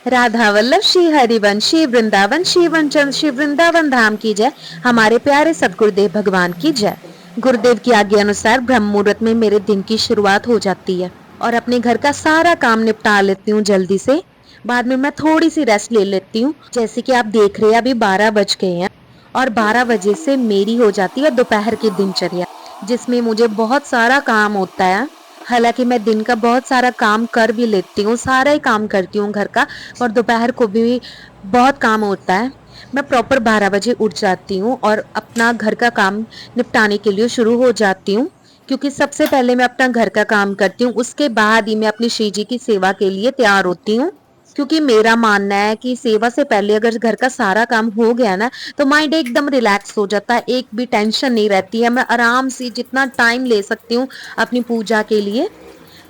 राधा वल्लभ श्री हरिवंश श्री वृंदावन श्री वंचन श्री वृंदावन धाम की जय। हमारे प्यारे सदगुरुदेव भगवान की जय। गुरुदेव की आज्ञा अनुसार ब्रह्म मुहूर्त में मेरे दिन की शुरुआत हो जाती है और अपने घर का सारा काम निपटा लेती हूँ जल्दी से। बाद में मैं थोड़ी सी रेस्ट ले लेती हूँ। जैसे कि आप देख रहे हैं अभी 12 बज गए हैं और 12 बजे से मेरी हो जाती है दोपहर की दिनचर्या, जिसमें मुझे बहुत सारा काम होता है। हालांकि मैं दिन का बहुत सारा काम कर भी लेती हूँ, सारा ही काम करती हूँ घर का, और दोपहर को भी बहुत काम होता है। मैं प्रॉपर 12 बजे उठ जाती हूँ और अपना घर का काम निपटाने के लिए शुरू हो जाती हूँ, क्योंकि सबसे पहले मैं अपना घर का काम करती हूँ, उसके बाद ही मैं अपनी श्री जी की सेवा के लिए तैयार होती हूँ। क्योंकि मेरा मानना है कि सेवा से पहले अगर घर का सारा काम हो गया ना, तो माइंड एकदम रिलैक्स हो जाता है, एक भी टेंशन नहीं रहती है। मैं आराम से जितना टाइम ले सकती हूँ अपनी पूजा के लिए।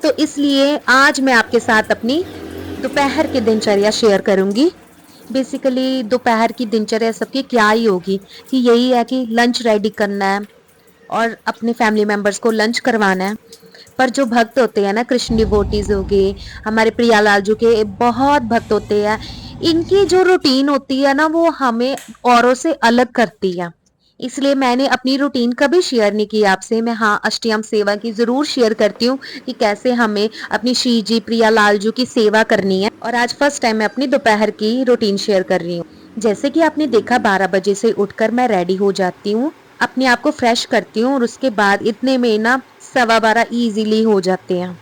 तो इसलिए आज मैं आपके साथ अपनी दोपहर की दिनचर्या शेयर करूंगी। बेसिकली दोपहर की दिनचर्या सबकी क्या ही होगी कि यही है कि लंच रेडी करना है और अपने फैमिली मेंबर्स को लंच करवाना है। पर जो भक्त होते हैं ना, कृष्ण डिवोटीज हो गए, हमारे प्रियालाल जी के बहुत भक्त होते हैं, इनकी जो रूटीन होती है ना वो हमें औरों से अलग करती है। इसलिए मैंने अपनी रूटीन कभी शेयर नहीं की आपसे। मैं हाँ अष्टयाम सेवा की जरूर शेयर करती हूँ कि कैसे हमें अपनी श्री जी प्रियालाल जी की सेवा करनी है। और आज फर्स्ट टाइम मैं अपनी दोपहर की रूटीन शेयर कर रही हूँ। जैसे कि आपने देखा 12 बजे से उठकर मैं रेडी हो जाती हूँ, अपने आप को फ्रेश करती हूँ और उसके बाद इतने में ना 12:15 इजीली हो जाते हैं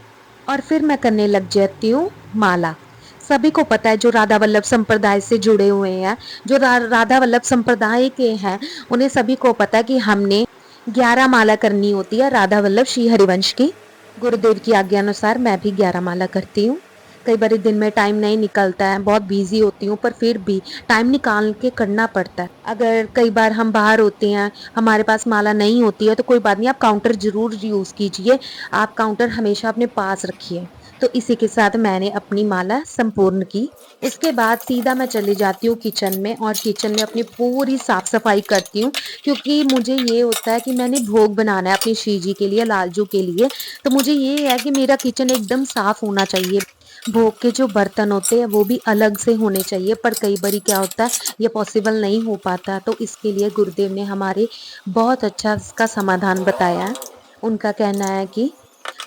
और फिर मैं करने लग जाती हूँ माला। सभी को पता है जो राधा वल्लभ संप्रदाय से जुड़े हुए हैं, जो राधा वल्लभ संप्रदाय के हैं, उन्हें सभी को पता है कि हमने 11 माला करनी होती है राधा वल्लभ श्री हरिवंश की। गुरुदेव की आज्ञा अनुसार मैं भी 11 माला करती हूँ। कई बार दिन में टाइम नहीं निकलता है, बहुत बिजी होती हूँ, पर फिर भी टाइम निकाल के करना पड़ता है। अगर कई बार हम बाहर होते हैं, हमारे पास माला नहीं होती है, तो कोई बात नहीं, आप काउंटर जरूर यूज कीजिए। आप काउंटर हमेशा अपने पास रखिए। तो इसी के साथ मैंने अपनी माला संपूर्ण की। उसके बाद सीधा मैं चली जाती हूँ किचन में और किचन में अपनी पूरी साफ सफाई करती हूँ, क्योंकि मुझे ये होता है कि मैंने भोग बनाना है अपनी श्री जी के लिए, लालजू के लिए। तो मुझे ये है कि मेरा किचन एकदम साफ होना चाहिए। भोग के जो बर्तन होते हैं वो भी अलग से होने चाहिए, पर कई बारी क्या होता है ये पॉसिबल नहीं हो पाता। तो इसके लिए गुरुदेव ने हमारे बहुत अच्छा इसका समाधान बताया है। उनका कहना है कि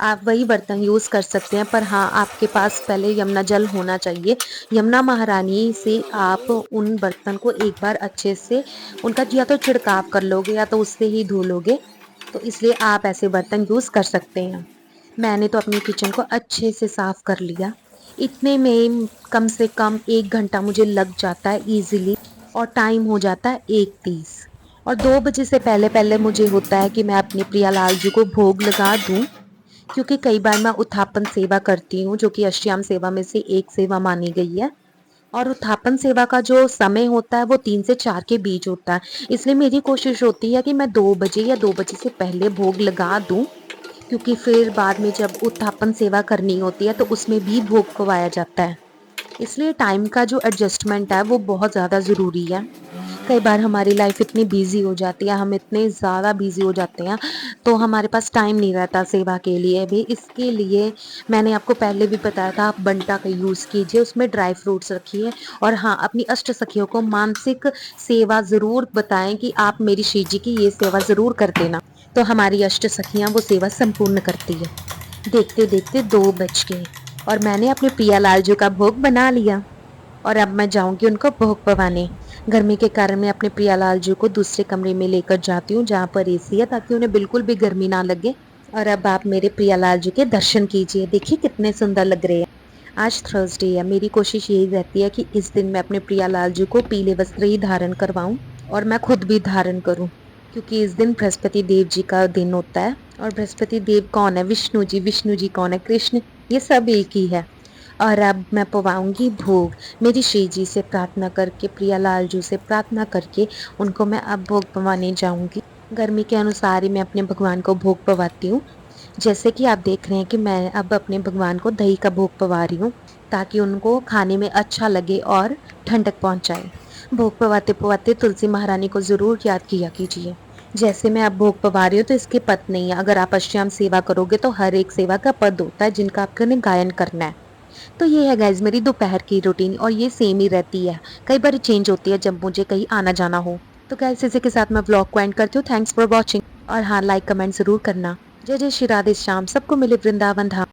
आप वही बर्तन यूज कर सकते हैं, पर हाँ आपके पास पहले यमुना जल होना चाहिए। यमुना महारानी से आप उन बर्तन को एक बार अच्छे से उनका या तो छिड़काव कर लोगे या तो उससे ही धो लोगे। तो इसलिए आप ऐसे बर्तन यूज कर सकते हैं। मैंने तो अपनी किचन को अच्छे से साफ कर लिया। इतने में कम से कम 1 घंटा मुझे लग जाता है इजीली, और टाइम हो जाता है 1:30। और 2 बजे से पहले पहले मुझे होता है कि मैं अपने प्रियालाल जी को भोग लगा दूं, क्योंकि कई बार मैं उत्थापन सेवा करती हूँ, जो कि अष्टयाम सेवा में से एक सेवा मानी गई है। और उत्थापन सेवा का जो समय होता है वो 3 से 4 के बीच होता है। इसलिए मेरी कोशिश होती है कि मैं 2 बजे या 2 बजे से पहले भोग लगा दूं, क्योंकि फिर बाद में जब उत्थापन सेवा करनी होती है तो उसमें भी भोग पवाया जाता है। इसलिए टाइम का जो एडजस्टमेंट है वो बहुत ज़्यादा ज़रूरी है। कई बार हमारी लाइफ इतनी बिजी हो जाती है, हम इतने ज़्यादा बिजी हो जाते हैं, तो हमारे पास टाइम नहीं रहता सेवा के लिए भी। इसके लिए मैंने आपको पहले भी बताया था, आप बंटा का यूज़ कीजिए, उसमें ड्राई फ्रूट्स रखिए। और हाँ, अपनी अष्ट सखियों को मानसिक सेवा ज़रूर बताएं कि आप मेरी श्री जी की ये सेवा ज़रूर कर देना। तो हमारी अष्ट सखियाँ वो सेवा संपूर्ण करती है। देखते देखते 2 बज गए और मैंने अपने प्रियालाल जी का भोग बना लिया और अब मैं जाऊंगी उनको भोग पवाने। गर्मी के कारण मैं अपने प्रियालाल जी को दूसरे कमरे में लेकर जाती हूँ जहाँ पर एसी है, ताकि उन्हें बिल्कुल भी गर्मी ना लगे। और अब आप मेरे प्रियालाल जी के दर्शन कीजिए, देखिए कितने सुंदर लग रहे हैं। आज थर्सडे है, मेरी कोशिश यही रहती है कि इस दिन मैं अपने प्रियालाल जी को पीले वस्त्र ही धारण करवाऊं और मैं खुद भी धारण करूं, क्योंकि इस दिन बृहस्पति देव जी का दिन होता है। और बृहस्पति देव कौन है? विष्णु जी। विष्णु जी कौन है? कृष्ण। ये सब एक ही है। और अब मैं पवाऊंगी भोग, मेरी श्री जी से प्रार्थना करके, प्रियालाल जी से प्रार्थना करके उनको मैं अब भोग पवाने जाऊंगी। गर्मी के अनुसार ही मैं अपने भगवान को भोग पवाती हूँ। जैसे कि आप देख रहे हैं कि मैं अब अपने भगवान को दही का भोग पवा रही हूँ, ताकि उनको खाने में अच्छा लगे और ठंडक पहुंचाए। भोग पवाते पवाते तुलसी महारानी को जरूर याद किया कीजिए। जैसे मैं अब भोग पवा रही हूँ तो इसके पद नहीं है। अगर आप अष्टयाम सेवा करोगे तो हर एक सेवा का पद होता है जिनका आपको गायन करना है। तो ये है गाइज़ मेरी दोपहर की रूटीन और ये सेम ही रहती है। कई बार चेंज होती है जब मुझे कहीं आना-जाना हो। तो गाइज़ इसी के साथ मैं व्लॉग को एंड करती हूँ। थैंक्स फॉर वॉचिंग और हाँ, लाइक कमेंट ज़रूर करना। जय जय श्री राधे श्याम, सबको मिले वृंदावन धाम।